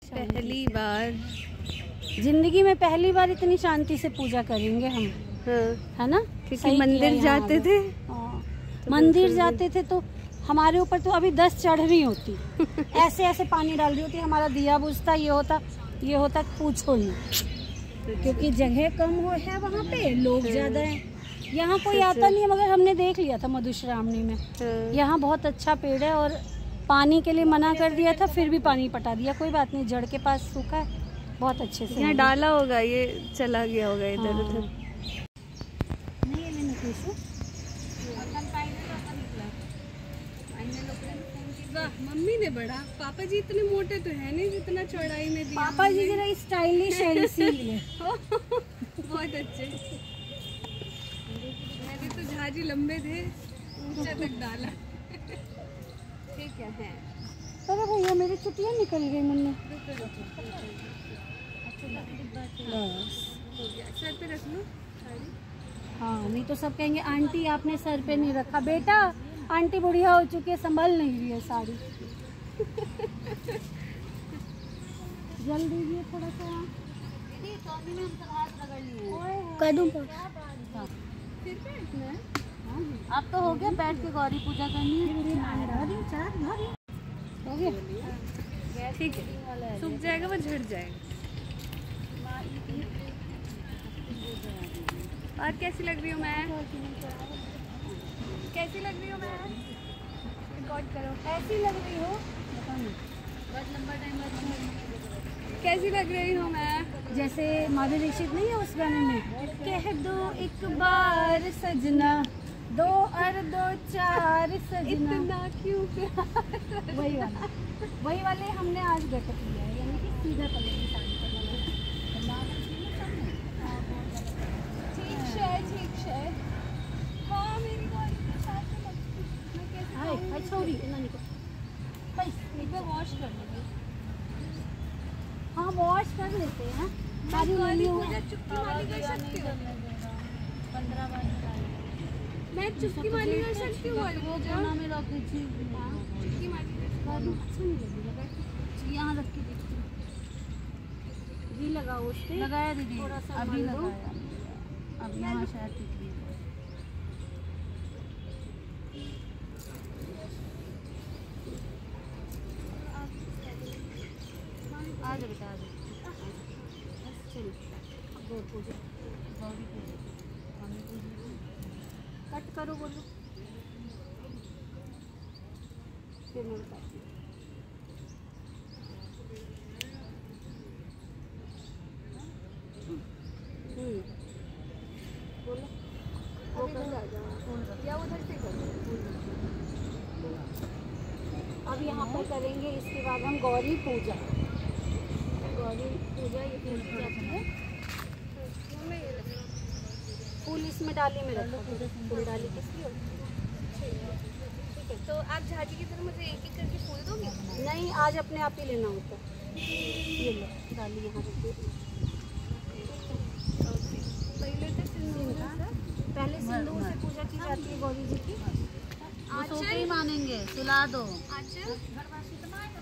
पहली बार जिंदगी में पहली बार इतनी शांति से पूजा करेंगे हम। हाँ। है ना, क्योंकि मंदिर जाते थे तो मंदिर जाते थे तो हमारे ऊपर तो अभी 10 चढ़ रही होती ऐसे ऐसे पानी डाल रही होती, हमारा दिया बुझता, ये होता पूछो नहीं, क्योंकि जगह कम है वहाँ पे, लोग ज्यादा हैं। यहाँ कोई आता नहीं है, मगर हमने देख लिया था मधुश्रावणी में, यहाँ बहुत अच्छा पेड़ है और पानी के लिए मना कर दिया था, फिर भी पानी पटा दिया। कोई बात नहीं, जड़ के पास सूखा है, बहुत अच्छे से यहाँ डाला होगा, ये चला गया होगा इधर उधर। मम्मी ने बड़ा, पापा जी इतने मोटे तो है नहीं जितना चौड़ाई में दिया। पापा जी जरा स्टाइलिश है इसीलिए। बहुत अच्छे। मेरे तो झाजी लंबे थे, ऊंचे तक डाला। ठीक है। अरे भैया मेरी चुटियाँ निकल गई मुन्ने। सर पे रख लो। हाँ, नहीं तो सब कहेंगे आंटी आपने सर पे नहीं रखा। बेटा आंटी बुढ़िया हो चुकी है, संभल नहीं रही है साड़ी। जल्दी दीजिए थोड़ा सा। कदम पर अब तो हो गया, बैठ के गौरी पूजा करनी है। हो गया, ठीक है, सूख जाएगा वो, झड़ जाएगा। और कैसी लग रही हूँ मैं? कैसी लग रही हूँ मैं? रिकॉर्ड करो। ऐसी लग रही हो, कैसी लग रही हूँ मैं? जैसे माधुरी दीक्षित नहीं है उस गाने में, कह दो एक बार सजना, 2 और 2 4 सजना, इतना क्यों प्यार? वही वाले हमने आज गेटअप लिया है, यानी कि सीधा कलर की साड़ी ठीक है। हाँ, मेरी गौरी के साथ तो मैं कैसे हाय छोरी नानी को एक बार वॉश कर लूँगी। हाँ वॉश कर लेते हैं। मैं गौरी पूजा चुटकी माली कर सकती हूँ? 15 बार मैं चुटकी माली कर सकती हूँ? वो कोना में रख दीजिए। चुटकी माली अच्छा नहीं लगेगा, यहाँ रख के देखिए। जी लगाओ उस पे, लगाया दीदी, थोड़ा सा अभी मान लो। लगाया। अब यहाँ शायद टिकली है। आ जा बेटा, आ जा। कट करो बोलो, फिर मैं बताती हूँ। बोलो वो या उधर से करो। अब यहाँ पर करेंगे, इसके बाद हम गौरी पूजा ये फूल की जाती है। फूल इसमें डाली में रखो, फूल डाली किसकी हो? ठीक है, तो आप झाजी की तरह मुझे एक एक करके फूल दोगे? नहीं आज अपने आप ही लेना होता है। ये लो डाली यहाँ रखिए। पहले सिंदूर से पूजा की जाती है गौरी जी की। सो के ही मानेंगे, सुला दो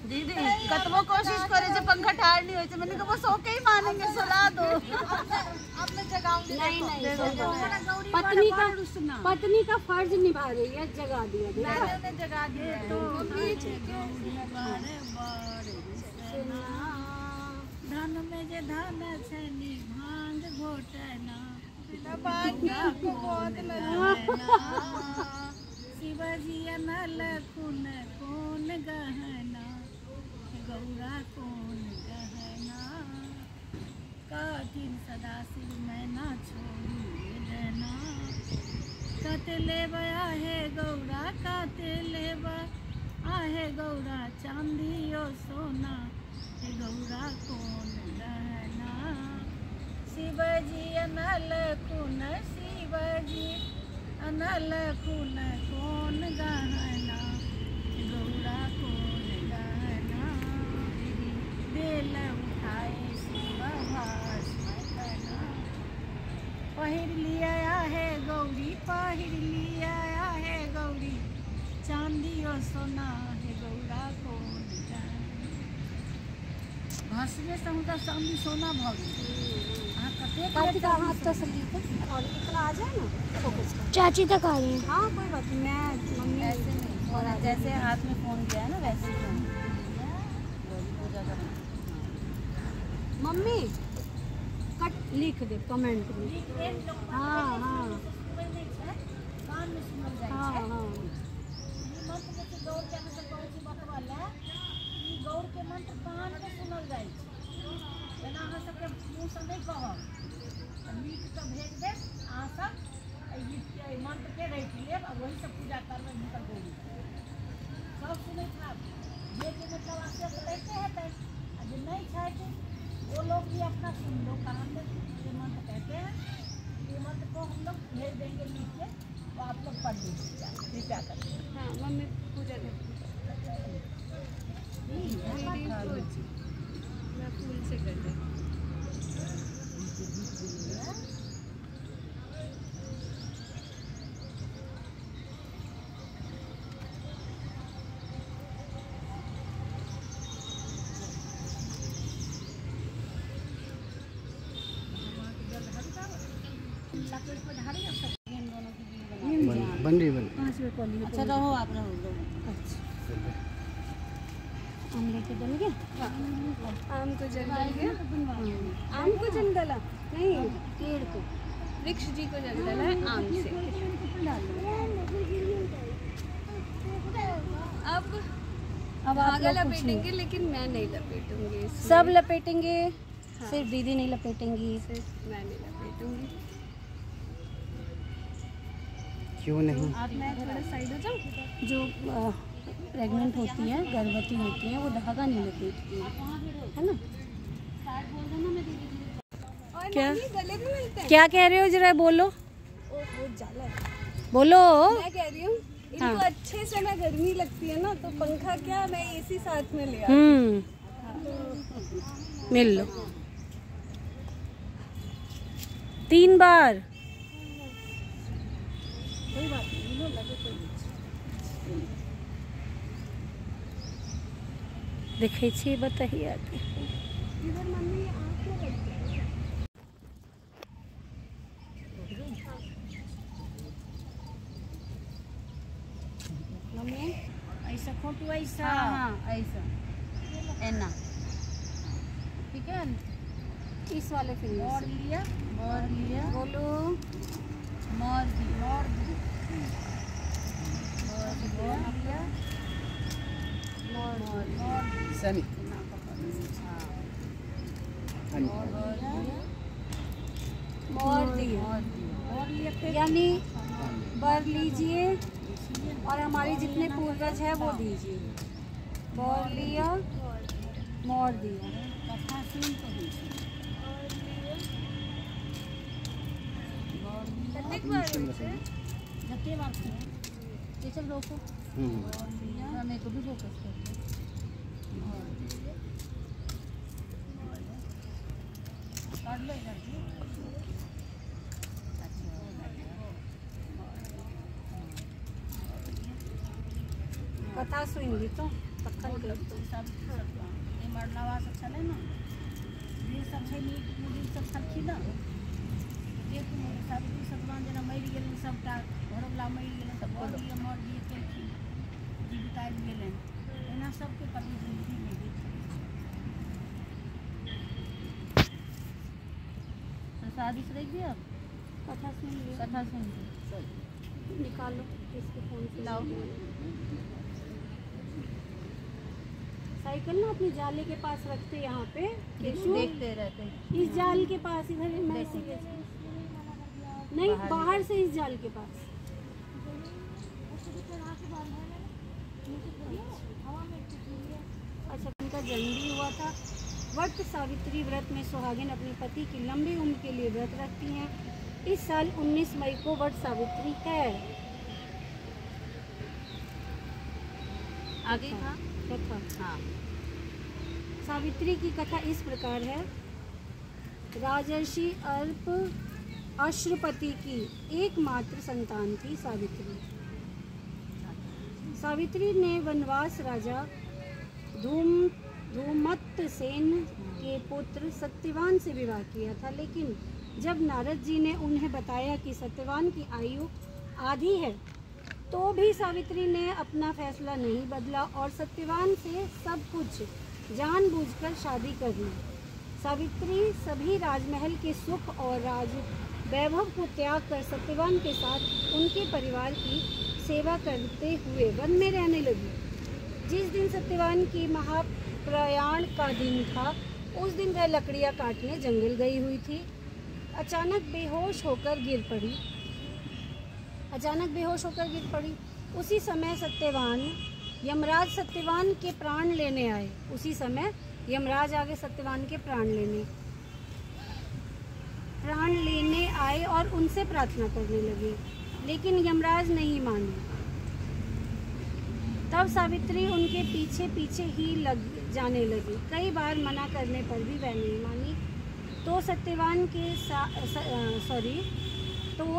दीदी। कतबो कोशिश करे जो पंखा ठाड़ नहीं होती, मैंने कहा वो सो के ही मानेंगे, सुला दो। अब मैं जगाऊंगी। नहीं पत्नी का फर्ज निभा रही है, जगा दिया मैंने जगा दिया। तो धन में जे धन छनी भांग घोटना, शिवाजी अनल खून कौन गहना, गौरा कौन गहना, कठिन सदा शिव मैं ना छोड़ी देना, कते लेब आहे गौरा, कते लेब आहे गौरा, चांदियो सोना, गौरा कौन गहना, शिवजी अनल खून, शिवजी अनल खून कौन गहना, गौरा कौन गहना, बेल उठाए शिव भाषण करना, पहिर लिया है गौरी, पहिर लिया है गौरी, चांदी और सोना है गौरा कौन गहना। हंसने से उनका सामने सोना भाग कार्तिका हाथ तसल्ली कर और इतना आ जाए ना फोकस कर। चाची तक आ रही है। हाँ कोई बात नहीं, मैं मम्मी ऐसे नहीं और जैसे हाथ में फोन दिया है ना वैसे ही फोन पूजा करना। मम्मी कट लिख दे कमेंट में। हाँ हाँ हाँ हाँ गौर के मंत्र कान में सुनल जाए एना अहाँ सबके मुँह से नहीं कहब लिख के भेज देब अहाँ सब मंत्र के रख लेब और वही सब पूजा करबै हुनकर गौरी सब सुनै थाब जे मतलब आशा लैते हेतै आ जे नहीं छथि वो लोग भी अपना सुन लो कान में ये मंत्र कहते हैं ये मंत्र को हम लोग भेज देंगे लिख के तो आप लोग पढ़ लीजिएगा कृपया करके। हाँ मम्मी पूजा करती मैं फूल से कर देती। बन रही बन। 5 रुपये कॉली। अच्छा रहो आप रहो अच्छा आम लेके जल गया। आम को जल गया। आम को जल डाला नहीं, पेड़ को वृक्ष जी को जल डाला है आम से। अब अब आप धागा लोग कुछ लपेटेंगे नहीं। लेकिन मैं नहीं लपेटूंगी इसमें। सब लपेटेंगे, सिर्फ दीदी नहीं लपेटेंगी। सिर्फ मैं नहीं लपेटूंगी। क्यों नहीं? अब मैं थोड़ा साइड हो जाऊँ। जो प्रेग्नेंट होती है, गर्भवती होती है, वो धागा नहीं लपेटती है ना। और क्या? नानी गले में मिलते हैं। क्या कह रहे हो जरा बोलो, वो जाला है। बोलो। मैं कह रही हूँ इनको हाँ। अच्छे से ना गर्मी लगती है ना, तो पंखा क्या मैं एसी साथ में ले आती मिल लो 3 बार। कोई बात नहीं, लो लगे कोई नहीं। देखै छी बताइए आगे। इधर मम्मी ये आँख में लगती है। मम्मी ऐसा खोटू ऐसा हाँ, हाँ। ऐसा एना ठीक है। इस वाले फिंगर और से लिया बोलो। मोर दी मोर दी मोर लिया मोर सनी मोर दिए यानी बर लीजिए और हमारे जितने पूर्वज है वो दीजिए। बोर लिया, मोर दिया। कथा सुन तो कितने बार हुई से? जते बात है ये सब रोको हमें को भी फोकस कर लो इधर से। कथा सुनेंगी तो तखन के सब ये मरलावा सब चले ना ये सब है नीक मुझे सब खलखी ना देख मोर सावित्री सतवान जना मरि गेलन सबटा घरवला मरि गेलन त बर दिए मर दिए केलखिन जीविता आबि गेलन एना सबके कभी जिंदगी में देख शादी से रह गया कथा सुन लियो। कथा सुन निकालो इसके फोन से लाओ साइकिल ना अपनी जाले के पास रखते यहाँ पे केशु। देखते रहते इस जाल के पास इधर मैं नहीं बाहर से इस जाल के पास। अच्छा उनका जन्म भी हुआ था। वट सावित्री व्रत में सुहागिन अपने पति की लंबी उम्र के लिए व्रत रखती हैं। इस साल 19 मई को वट सावित्री है। आगे था कथा हाँ सावित्री की कथा इस प्रकार है। राजर्षि अल्प अश्वपति की एकमात्र संतान थी सावित्री। सावित्री ने वनवास राजा धूमत्तसेन के पुत्र सत्यवान से विवाह किया था। लेकिन जब नारद जी ने उन्हें बताया कि सत्यवान की आयु आधी है, तो भी सावित्री ने अपना फैसला नहीं बदला और सत्यवान से सब कुछ जानबूझकर शादी कर ली। सावित्री सभी राजमहल के सुख और राज वैभव को त्याग कर सत्यवान के साथ उनके परिवार की सेवा करते हुए वन में रहने लगी। जिस दिन सत्यवान की महाप्रयाण का दिन था, उस दिन वह लकड़ियाँ काटने जंगल गई हुई थी। अचानक बेहोश होकर गिर पड़ी। उसी समय यमराज सत्यवान के प्राण लेने आए। उसी समय यमराज आगे सत्यवान के प्राण लेने आए और उनसे प्रार्थना करने लगे, लेकिन यमराज नहीं माने। तब सावित्री उनके पीछे पीछे ही जाने लगी। कई बार मना करने पर भी वह नहीं मानी। तो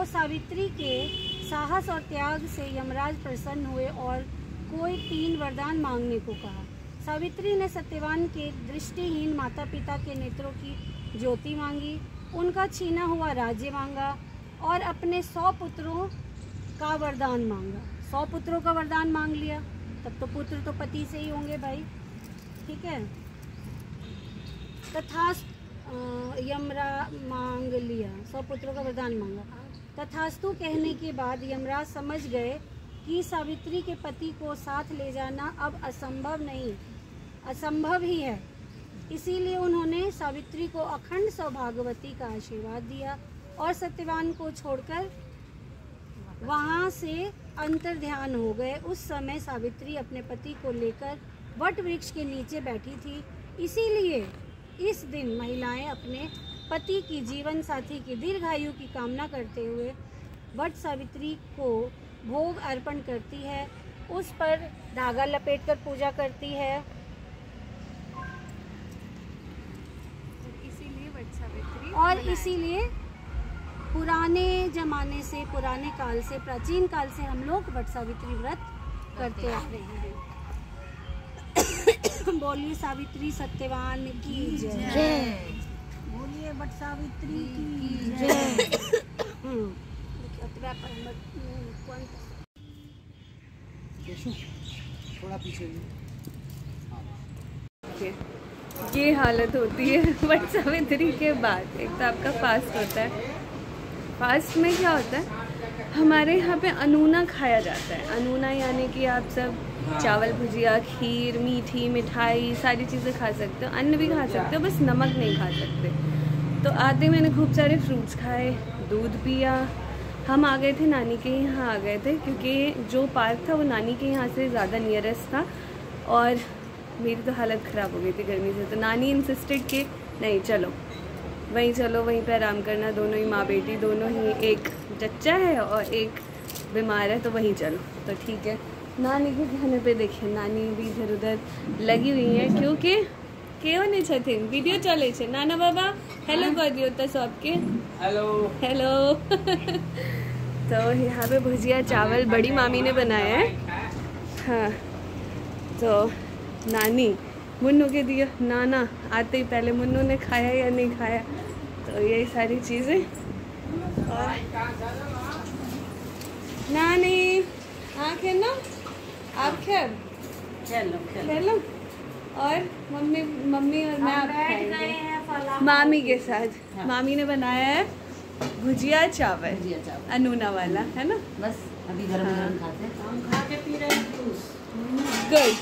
सावित्री के साहस और त्याग से यमराज प्रसन्न हुए और कोई 3 वरदान मांगने को कहा। सावित्री ने सत्यवान के दृष्टिहीन माता पिता के नेत्रों की ज्योति मांगी, उनका छीना हुआ राज्य मांगा और अपने 100 पुत्रों का वरदान मांगा। 100 पुत्रों का वरदान मांग लिया, तब तो पुत्र तो पति से ही होंगे भाई, ठीक है। तथास्तु मांग लिया, 100 पुत्रों का वरदान मांगा। तथास्तु कहने के बाद यमराज समझ गए कि सावित्री के पति को साथ ले जाना अब असंभव ही है। इसीलिए उन्होंने सावित्री को अखंड सौभाग्यवती का आशीर्वाद दिया और सत्यवान को छोड़कर वहां से अंतर्ध्यान हो गए। उस समय सावित्री अपने पति को लेकर वट वृक्ष के नीचे बैठी थी। इसीलिए इस दिन महिलाएं अपने पति की जीवन साथी की दीर्घायु की कामना करते हुए वट सावित्री को भोग अर्पण करती है, उस पर धागा लपेटकर पूजा करती है। इसीलिए वट सावित्री और इसीलिए पुराने ज़माने से, पुराने काल से, प्राचीन काल से हम लोग वट सावित्री व्रत करते आ रहे हैं। बोलिए सावित्री सत्यवान की जय। बोलिए वट सावित्री की जय। थोड़ा पीछे ये हालत होती है वट सावित्री के बाद। एक तो आपका फास्ट होता है, फास्ट में क्या होता है, हमारे यहाँ पे अनूना खाया जाता है। अनूना यानी कि आप सब चावल भुजिया, खीर, मीठी मिठाई सारी चीज़ें खा सकते हो, अन्न भी खा सकते हो, बस नमक नहीं खा सकते। तो आते मैंने खूब सारे फ्रूट्स खाए, दूध पिया। हम आ गए थे नानी के यहाँ आ गए थे, क्योंकि जो पार्क था वो नानी के यहाँ से ज़्यादा नियरेस्ट था और मेरी तो हालत ख़राब हो गई थी गर्मी से। तो नानी इंसिस्टेड कि नहीं चलो वहीं पे आराम करना, दोनों ही माँ बेटी दोनों ही, एक जच्चा है और एक बीमार है, तो वहीं चलो। तो ठीक है, नानी के कहने पे देखिए नानी भी इधर उधर लगी हुई है, क्योंकि केवल छे वीडियो चले छे। नाना बाबा हेलो कर दियो तो सबके हेलो। तो यहाँ पे भुजिया चावल बड़ी मामी ने बनाया है। हाँ, तो नानी मुन्नू के दिया, नाना आते ही पहले मुन्नू ने खाया या नहीं खाया, तो यही सारी चीज़ें। और नानी आँखें ना आप खेलो और मम्मी और मैं आप खाएंगे मामी के साथ। मामी ने बनाया है भुजिया चावल अनूना वाला, है ना। बस अभी गरम खाते हैं, हम खा के पी रहे हैं जूस। गुड।